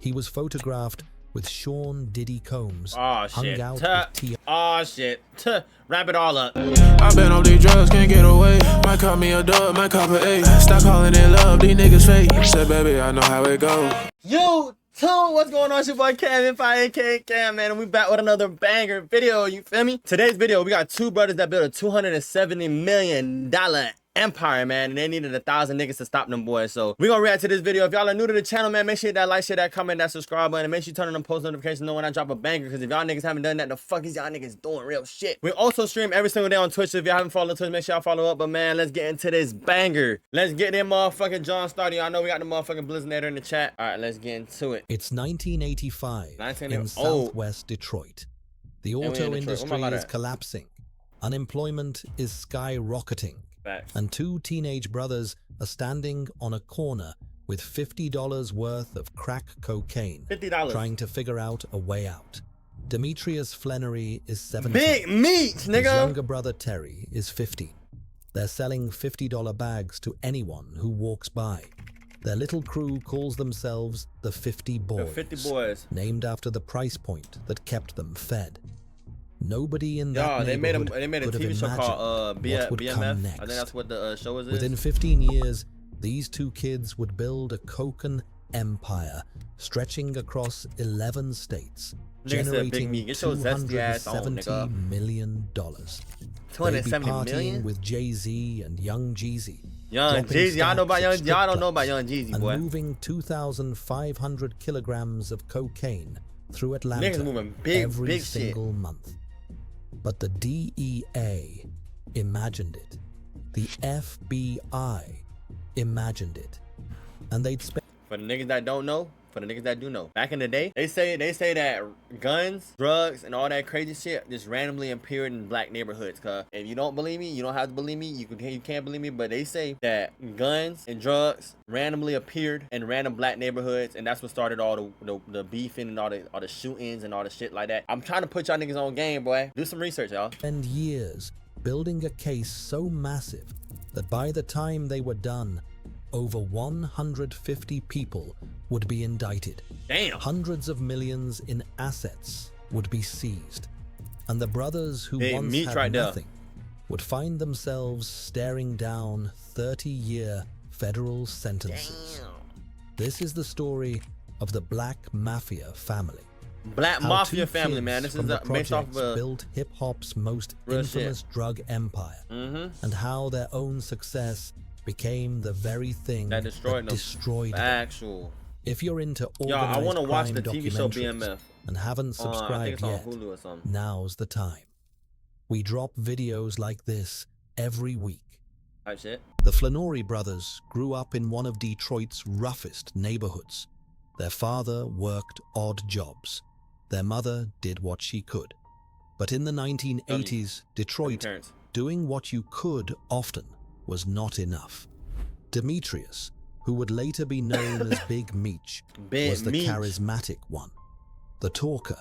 He was photographed with Sean Diddy Combs. Oh hung shit. out with T. Oh shit. Wrap it all up. I've been on these drugs, can't get away. Might call me a dub, might call it A. Stop calling it love, these niggas fake. Said, baby, I know how it go. Yo, what's going on? It's your boy CamBeenFyee, aka Cam, man, and we back with another banger video, you feel me? Today's video, we got two brothers that built a $270 million empire, man, and they needed 1,000 niggas to stop them boys. So we gonna react to this video. If y'all are new to the channel, man, make sure you hit that like, share that, comment, that subscribe button, and make sure you turn on the post notifications to know when I drop a banger, because if y'all niggas haven't done that, the fuck is y'all niggas doing real shit. We also stream every single day on Twitch. So if y'all haven't followed Twitch, make sure y'all follow up. But man, let's get into this banger. Let's get them motherfucking John started. Y'all know we got the motherfucking Blizzinator in the chat. All right, let's get into it. It's 1985 in Oh. Southwest Detroit. The auto industry is collapsing. Unemployment is skyrocketing. Facts. And two teenage brothers are standing on a corner with $50 worth of crack cocaine, $50. trying to figure out a way out. Demetrius Flannery is 17. Big meat, nigga. His younger brother Terry is 15. They're selling $50 bags to anyone who walks by. Their little crew calls themselves the 50 Boys, The 50 Boys, named after the price point that kept them fed. Nobody in that neighborhood they made a could have TV show imagined called what would BMF. come next. I think that's what the show is. Within 15 years, these two kids would build a cocaine empire stretching across 11 states, generating $270 million. They'd be partying with Jay-Z and Young Jeezy. Young Jeezy, y'all know about Young. Y'all don't know about Young Jeezy, boy. And moving 2,500 kilograms of cocaine through Atlanta every single month. But the DEA imagined it. The FBI imagined it. And they'd spend... For the niggas that don't know, for the niggas that do know, back in the day, they say that guns, drugs, and all that crazy shit just randomly appeared in black neighborhoods. Cause if you don't believe me, you don't have to believe me. You can't believe me, but they say that guns and drugs randomly appeared in random black neighborhoods, and that's what started all the beefing and all the shootings and all the shit like that. I'm trying to put y'all niggas on game, boy. Do some research, y'all. Spend years building a case so massive that by the time they were done, over 150 people would be indicted. Damn. Hundreds of millions in assets would be seized. And the brothers who once had nothing would find themselves staring down 30-year federal sentences. Damn. This is the story of the Black Mafia family. Black Mafia family, man. This is based off of a built hip-hop's most infamous drug empire, and how their own success became the very thing that destroyed them. Actual. If you're into I want to watch the TV show documentaries BMF and haven't subscribed yet, Hulu or something. Now's the time. We drop videos like this every week. Type shit. The Flannery brothers grew up in one of Detroit's roughest neighborhoods. Their father worked odd jobs. Their mother did what she could. But in the 1980s, Detroit, doing what you could often was not enough. Demetrius, who would later be known as Big Meech, was the charismatic one. The talker,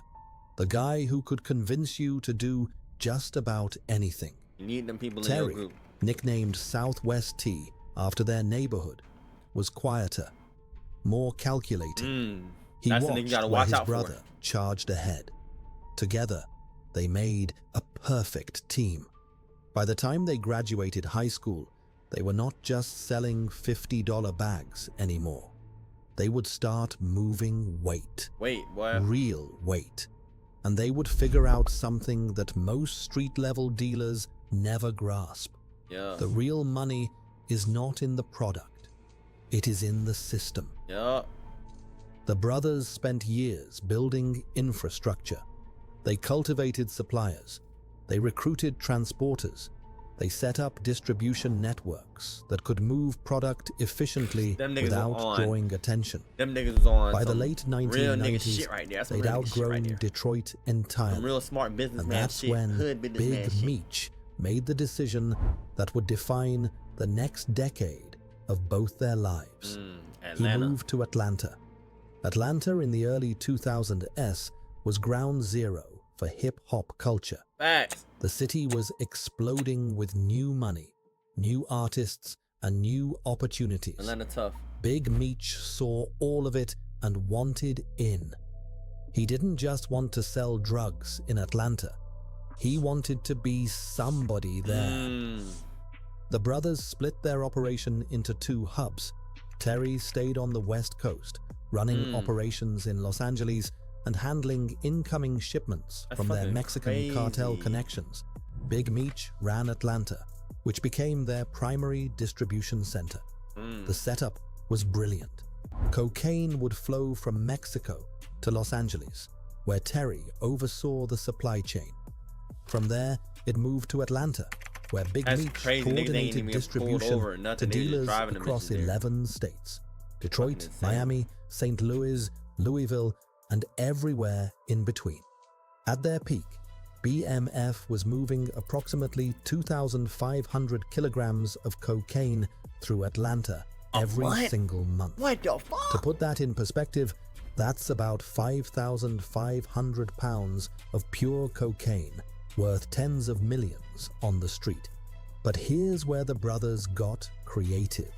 the guy who could convince you to do just about anything. You need them people Terry, in your group. Nicknamed Southwest T after their neighborhood, was quieter, more calculating. He watched while his brother charged ahead. Together, they made a perfect team. By the time they graduated high school, they were not just selling $50 bags anymore. They would start moving weight. Real weight. And they would figure out something that most street-level dealers never grasp. The real money is not in the product. It is in the system. The brothers spent years building infrastructure. They cultivated suppliers. They recruited transporters. They set up distribution networks that could move product efficiently without drawing attention. By the late 1990s, they'd outgrown Detroit entirely. And that's when Big Meech made the decision that would define the next decade of both their lives. He moved to Atlanta. Atlanta in the early 2000s was ground zero for hip-hop culture. The city was exploding with new money, new artists, and new opportunities. Atlanta tough. Big Meech saw all of it and wanted in. He didn't just want to sell drugs in Atlanta. He wanted to be somebody there. The brothers split their operation into 2 hubs. Terry stayed on the West Coast, running operations in Los Angeles and handling incoming shipments from their Mexican cartel connections. Big Meech ran Atlanta, which became their primary distribution center. The setup was brilliant. Cocaine would flow from Mexico to Los Angeles, where Terry oversaw the supply chain. From there, it moved to Atlanta, where Big Meech coordinated distribution to dealers across 11 states: Detroit, Miami, St. Louis, Louisville, and everywhere in between. At their peak, BMF was moving approximately 2,500 kilograms of cocaine through Atlanta every single month. What the fuck? To put that in perspective, that's about 5,500 pounds of pure cocaine, worth tens of millions on the street. But here's where the brothers got creative.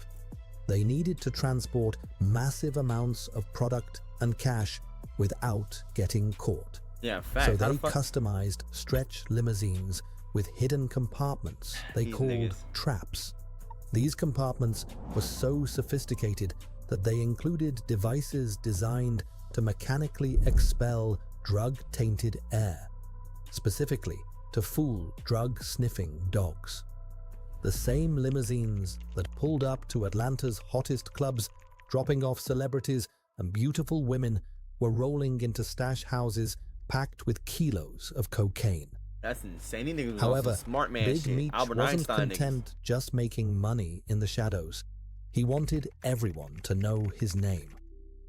They needed to transport massive amounts of product and cash without getting caught. Yeah, fact. So they customized stretch limousines with hidden compartments they called traps. These compartments were so sophisticated that they included devices designed to mechanically expel drug-tainted air, specifically to fool drug-sniffing dogs. The same limousines that pulled up to Atlanta's hottest clubs, dropping off celebrities and beautiful women, were rolling into stash houses packed with kilos of cocaine. That's insane. These niggas was However, smart man Big shit. Meech Albert wasn't Einstein content niggas. just making money in the shadows. He wanted everyone to know his name.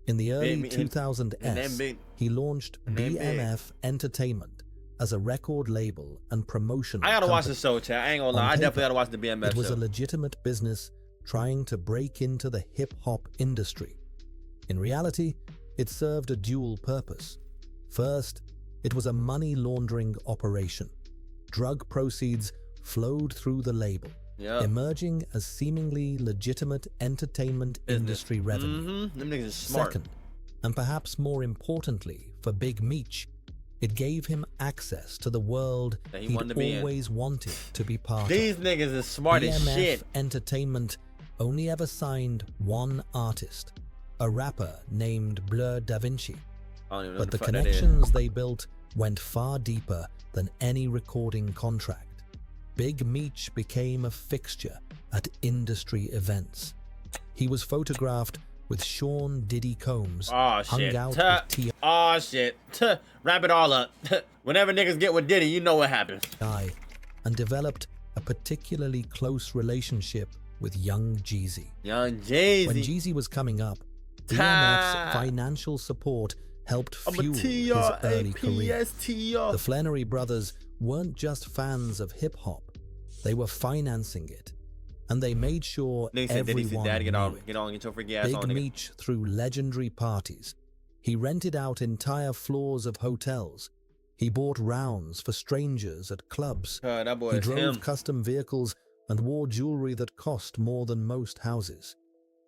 In the early 2000s, he launched BMF Entertainment as a record label and promotion. I gotta watch the show, chat. I ain't gonna lie. I definitely gotta watch the BMF show. It was a legitimate business trying to break into the hip-hop industry. In reality, it served a dual purpose. First, it was a money laundering operation. Drug proceeds flowed through the label, emerging as seemingly legitimate entertainment industry revenue. Them niggas is smart. Second, and perhaps more importantly for Big Meech, it gave him access to the world he'd always wanted to be part of. These niggas is smart as shit. BMF Entertainment only ever signed one artist, a rapper named Blur Da Vinci. But the connections they built went far deeper than any recording contract. Big Meech became a fixture at industry events. He was photographed with Sean Diddy Combs, hung out with T.I. Oh shit. Wrap it all up. Whenever niggas get with Diddy, you know what happens. And developed a particularly close relationship with Young Jeezy. Young Jeezy. When Jeezy was coming up, BMF's financial support helped fuel his early career. The Flannery brothers weren't just fans of hip-hop, they were financing it. And they made sure everyone knew it. Big Meech threw legendary parties. He rented out entire floors of hotels. He bought rounds for strangers at clubs. He drove custom vehicles and wore jewelry that cost more than most houses.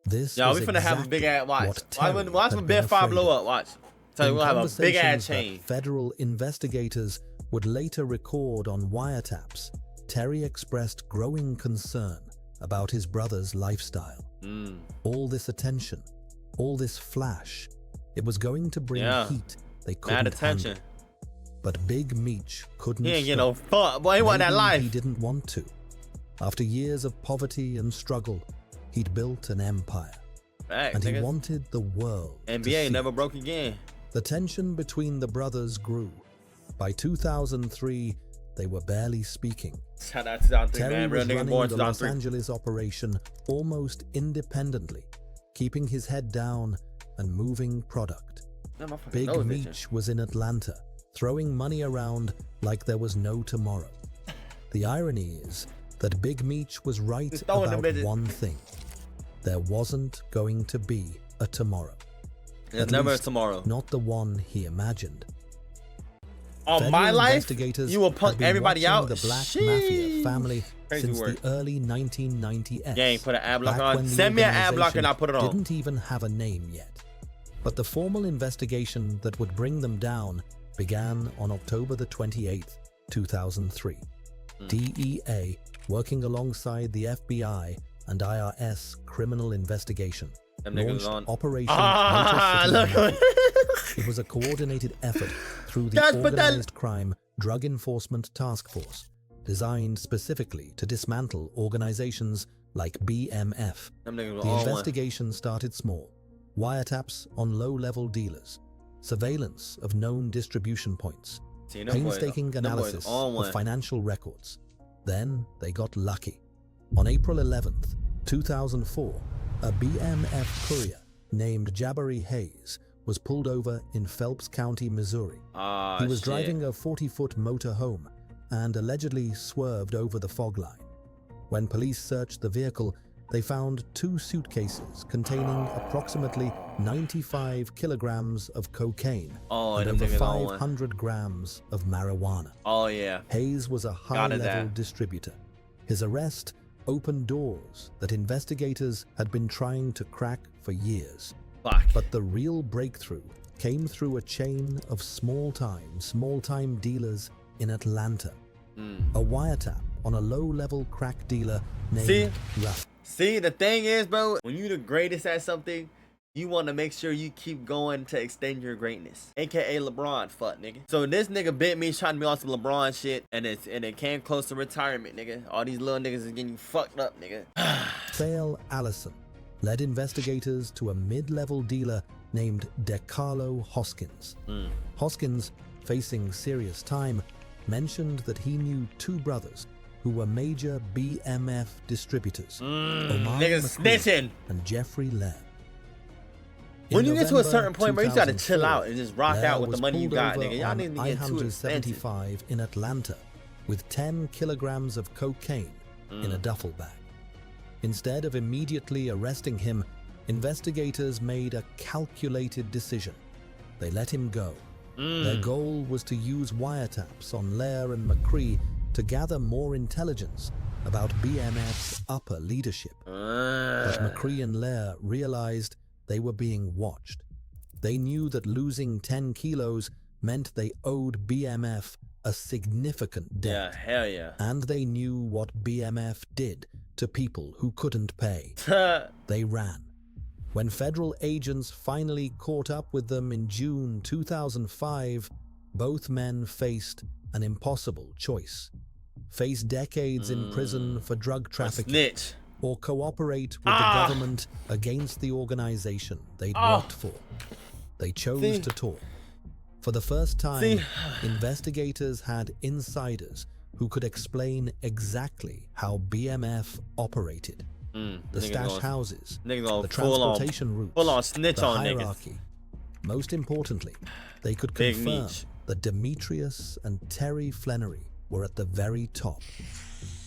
This we finna have a big ass watch. Watch when BMF blow up. Watch. So we'll have a big ass chain. Federal investigators would later record on wiretaps. Terry expressed growing concern about his brother's lifestyle. All this attention, all this flash, it was going to bring heat they couldn't handle. But Big Meech couldn't. He ain't get no fuck, boy. He want that life. He didn't want to. After years of poverty and struggle, he'd built an empire. And he wanted the world. NBA never broke again. The tension between the brothers grew. By 2003, they were barely speaking. Shout out to 2003, Terry man. Real was nigga running born the 2003. Los Angeles operation almost independently, keeping his head down and moving product. Big Meech was in Atlanta, throwing money around like there was no tomorrow. The irony is that Big Meech was right about one thing. There wasn't going to be a tomorrow. There's never a tomorrow. Not the one he imagined. On my life, you will punk everybody out. The Black Mafia family since the early 1990s. Gang, put an ad block on. Send me an ad block and I'll put it on. Didn't even have a name yet. But the formal investigation that would bring them down began on October the 28th, 2003. DEA, working alongside the FBI and IRS criminal investigation, launched Operation Motor City. It was a coordinated effort through the Organized Crime Drug Enforcement Task Force, designed specifically to dismantle organizations like BMF. The investigation started small: wiretaps on low-level dealers, surveillance of known distribution points, painstaking analysis of financial records. Then they got lucky. On April 11th, 2004, a BMF courier named Jabari Hayes was pulled over in Phelps County, Missouri. He was driving a 40-foot motor home and allegedly swerved over the fog line. When police searched the vehicle, they found 2 suitcases containing approximately 95 kilograms of cocaine and over 500 grams of marijuana. Hayes was a high-level distributor. His arrest opened doors that investigators had been trying to crack for years. But the real breakthrough came through a chain of small-time dealers in Atlanta. A wiretap on a low-level crack dealer named Ruff. See, the thing is, bro, when you the greatest at something, you want to make sure you keep going to extend your greatness. AKA LeBron, fuck, nigga. So this nigga bit me trying to be on some LeBron shit, and it came close to retirement, nigga. All these little niggas is getting fucked up, nigga. Fail Allison led investigators to a mid-level dealer named DeCarlo Hoskins. Hoskins, facing serious time, mentioned that he knew 2 brothers who were major BMF distributors, Omar McCree and Jeffrey Laird. When you get to a certain point, bro, you gotta chill out and just rock out with the money you got, nigga. Y'all need to get too expensive. I-75 in Atlanta with 10 kilograms of cocaine in a duffel bag. Instead of immediately arresting him, investigators made a calculated decision. They let him go. Their goal was to use wiretaps on Laird and McCree to gather more intelligence about BMF's upper leadership. But McCree and Laird realized they were being watched. They knew that losing 10 kilos meant they owed BMF a significant debt. And they knew what BMF did to people who couldn't pay. They ran. When federal agents finally caught up with them in June 2005, both men faced an impossible choice: face decades in prison for drug trafficking, or cooperate with the government against the organization they'd worked for. They chose to talk. For the first time, investigators had insiders who could explain exactly how BMF operated. The stash houses, the transportation routes, the hierarchy. Most importantly, they could confirm that Demetrius and Terry Flannery were at the very top.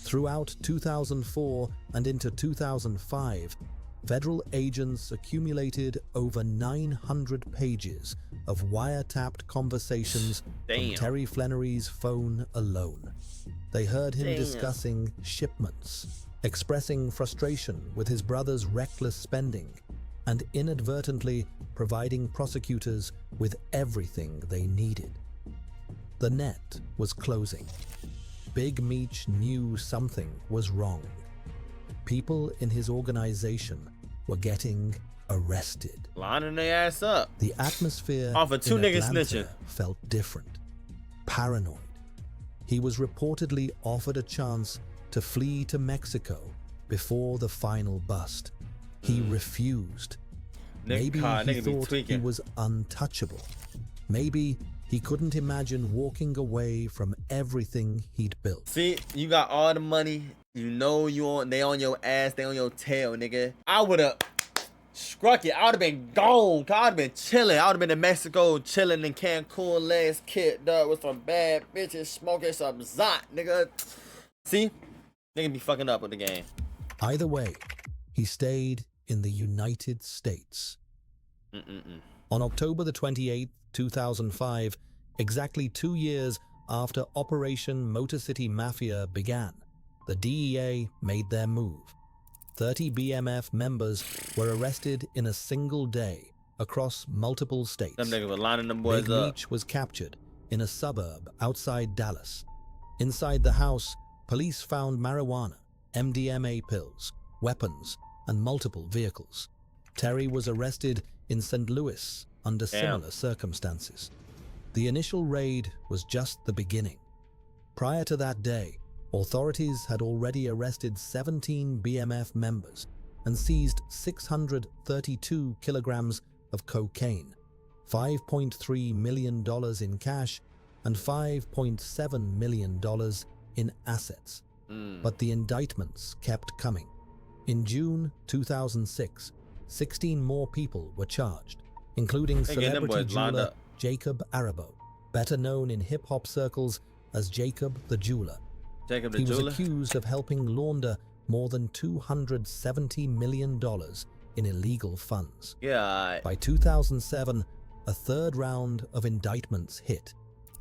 Throughout 2004 and into 2005, federal agents accumulated over 900 pages of wiretapped conversations from Terry Flannery's phone alone. They heard him discussing shipments, expressing frustration with his brother's reckless spending, and inadvertently providing prosecutors with everything they needed. The net was closing. Big Meech knew something was wrong. People in his organization were getting arrested. Lining their ass up. The atmosphere off of 2 niggas snitching felt different. Paranoid. He was reportedly offered a chance to flee to Mexico before the final bust. He refused. Maybe he thought he was untouchable. Maybe he couldn't imagine walking away from everything he'd built. See, you got all the money. You know they on your ass, they on your tail, nigga. I would've struck it. I would've been gone. I would've been chilling. I would've been in Mexico chilling in Cancun, legs kicked up with some bad bitches, smoking some Zot, nigga. See? Nigga be fucking up with the game. Either way, he stayed in the United States. On October the 28th, 2005, exactly 2 years after Operation Motor City Mafia began, the DEA made their move. 30 BMF members were arrested in a single day across multiple states. Them niggas were lining them boys Big up. Meech was captured in a suburb outside Dallas. Inside the house, police found marijuana, MDMA pills, weapons, and multiple vehicles. Terry was arrested in St. Louis under similar circumstances. The initial raid was just the beginning. Prior to that day, authorities had already arrested 17 BMF members and seized 632 kilograms of cocaine, $5.3 million in cash, and $5.7 million in assets. But the indictments kept coming. In June 2006, 16 more people were charged, including celebrity jeweler Jacob Arabo, better known in hip-hop circles as Jacob the Jeweler. He was accused of helping launder more than $270 million in illegal funds. By 2007, a third round of indictments hit.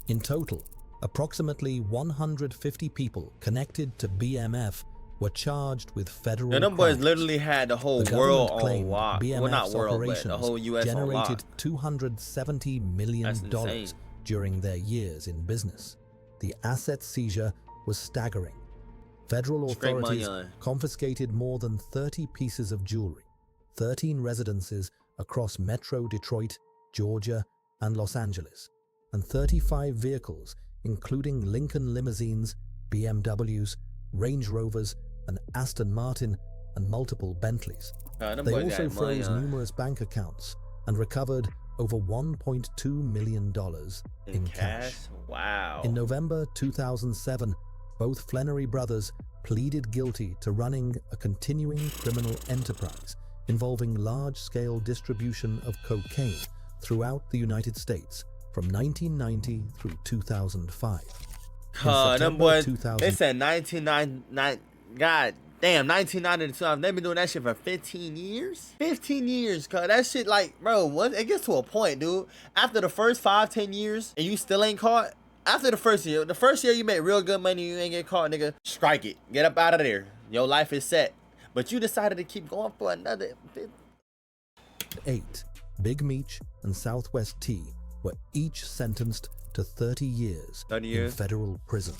In total, approximately 150 people connected to BMF were charged with federal crimes. Them boys literally had the whole world on lock. BMF's not world, but the whole US generated $270 million during their years in business. The asset seizure was staggering. Federal authorities confiscated more than 30 pieces of jewelry, 13 residences across Metro Detroit, Georgia, and Los Angeles, and 35 vehicles, including Lincoln limousines, BMWs, Range Rovers, an Aston Martin, and multiple Bentleys. They also froze numerous bank accounts and recovered over $1.2 million in cash. Wow. In November 2007, both Flannery brothers pleaded guilty to running a continuing criminal enterprise involving large-scale distribution of cocaine throughout the United States from 1990 through 2005. Them boys, they said 1999, god damn, 1990 to 2000. They've been doing that shit for 15 years? 15 years, cuz that shit, like, bro, it gets to a point, dude. After the first 5-10 years and you still ain't caught, after the first year you make real good money, you ain't get caught, nigga, strike it. Get up out of there. Your life is set. But you decided to keep going for another 8. Big Meech and Southwest T were each sentenced to 30 years in federal prison.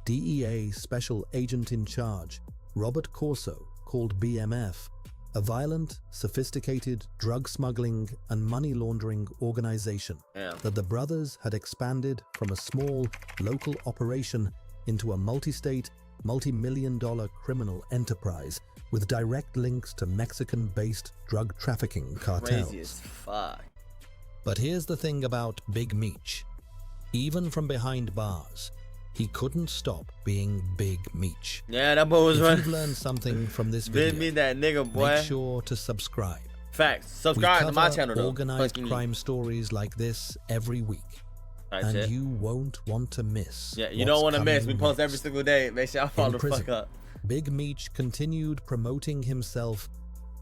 DEA Special Agent in Charge, Robert Corso, called BMF, a violent, sophisticated drug smuggling and money laundering organization that the brothers had expanded from a small local operation into a multi-state, multi-million-dollar criminal enterprise with direct links to Mexican-based drug trafficking cartels. Crazy as fuck. But here's the thing about Big Meech. Even from behind bars, he couldn't stop being Big Meech. Yeah, that boy was If you've learned something from this video, me that nigga, boy. Make sure to subscribe. Facts. Subscribe to my channel, though. Organized crime stories like this every week. And you won't want to miss. Yeah, you don't want to miss. We post every single day. Make sure y'all follow the fuck up. Big Meech continued promoting himself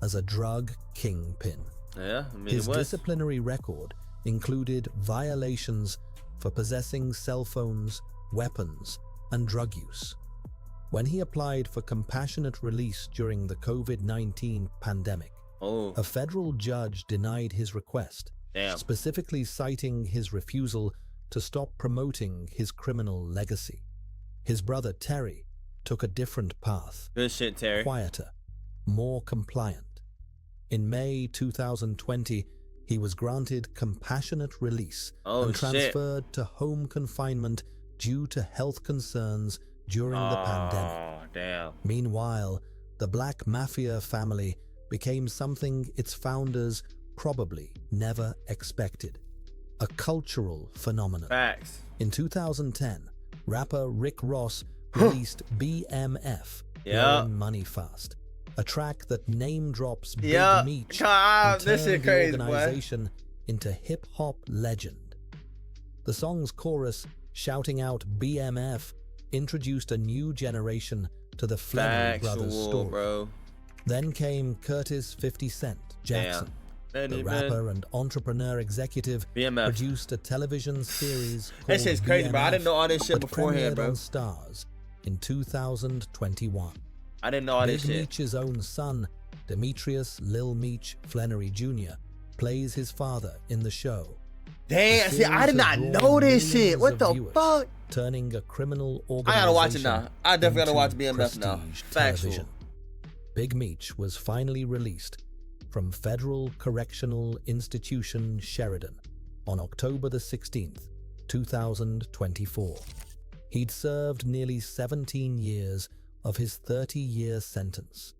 as a drug kingpin. Yeah, I mean, his disciplinary record included violations for possessing cell phones, weapons, and drug use. When he applied for compassionate release during the COVID-19 pandemic, a federal judge denied his request, specifically citing his refusal to stop promoting his criminal legacy. His brother Terry took a different path. Good shit, Terry. Quieter, more compliant. In May 2020, he was granted compassionate release and transferred to home confinement due to health concerns during the pandemic. Meanwhile, the Black Mafia family became something its founders probably never expected. A cultural phenomenon. Facts. In 2010, rapper Rick Ross released BMF, Blowing Money Fast, a track that name drops Big Meech and turned the organization into hip-hop legend. The song's chorus, shouting out BMF, introduced a new generation to the Flannery Brothers story. Bro. Then came Curtis 50 Cent Jackson. The rapper and entrepreneur executive produced a television series called That shit's crazy, bro. I didn't know all this shit beforehand, bro. On Stars in 2021. I didn't know all this shit. Big Meech's own son, Demetrius Lil Meech Flannery Jr., plays his father in the show. Damn, see, I did not know this shit. What the fuck? Turning a criminal organization. I gotta watch it now. I definitely gotta watch BMF now. Factual. Big Meech was finally released from Federal Correctional Institution Sheridan on October the 16th, 2024. He'd served nearly 17 years of his 30-year sentence.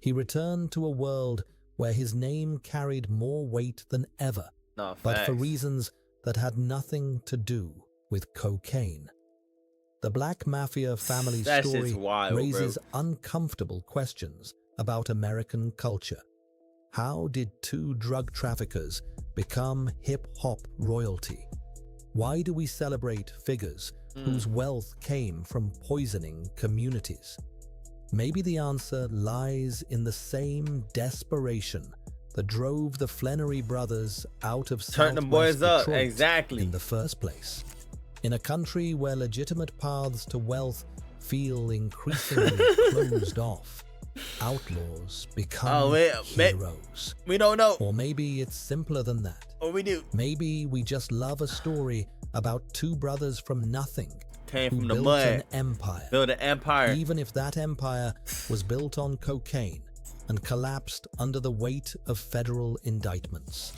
He returned to a world where his name carried more weight than ever, but for reasons that had nothing to do with cocaine. The Black Mafia family story raises uncomfortable questions about American culture. How did two drug traffickers become hip-hop royalty? Why do we celebrate figures whose wealth came from poisoning communities? Maybe the answer lies in the same desperation that drove the Flannery brothers out of Southwest Detroit in the first place. In a country where legitimate paths to wealth feel increasingly closed off, outlaws become heroes. We don't know. Or maybe it's simpler than that. Or we do. Maybe we just love a story about two brothers from nothing came who from the built mud. an empire. Built an empire. Even if that empire was built on cocaine and collapsed under the weight of federal indictments.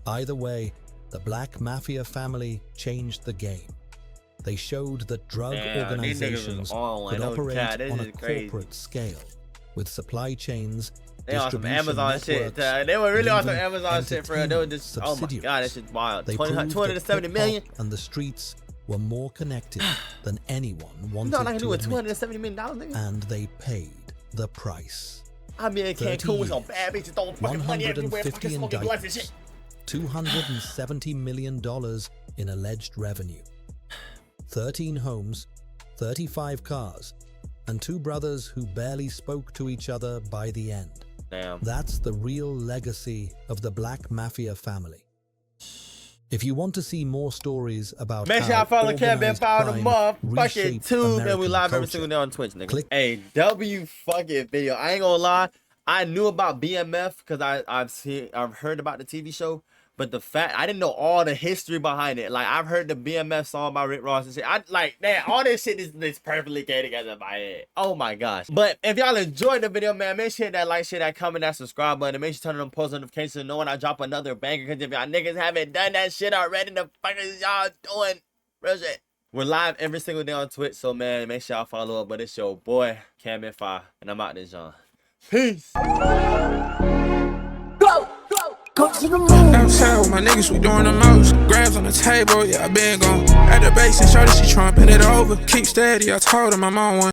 Either way, the Black Mafia family changed the game. They showed that drug organizations could operate on a corporate scale, with supply chains, they on some Amazon shit. They were really on some Amazon shit for real. They were just, oh my god, that shit's wild. 270 million? And the streets were more connected than anyone wanted I can do with admit. $270 million, nigga. And they paid the price. I mean, in Cancun with some bad bitches throwing fucking money everywhere, fucking smoking blunts and shit. $270 million in alleged revenue. 13 homes, 35 cars, and two brothers who barely spoke to each other by the end. Damn. That's the real legacy of the Black Mafia family. If you want to see more stories about make sure I follow CamBeenFyee on the motherfucking tube, and we live every single day on Twitch, nigga. Hey, W fucking video. I ain't gonna lie, I knew about BMF because I've heard about the TV show, but the fact I didn't know all the history behind it. Like I've heard the BMF song by Rick Ross and shit. I like that all this shit is perfectly came together in my head. Oh my gosh. But if y'all enjoyed the video, man, make sure that like, share, that comment, that subscribe button, and make sure to turn on post notifications to know when I drop another banger. Cause if y'all niggas haven't done that shit already, the fuck is y'all doing? Real shit. We're live every single day on Twitch, so man, make sure y'all follow up. But it's your boy CamBeenFyee, and I'm out this John. Peace. Outside with my niggas, we doing the most. Grabs on the table, yeah, I been gone. At the base and shorty, she trumping it over. Keep steady, I told him I'm on one.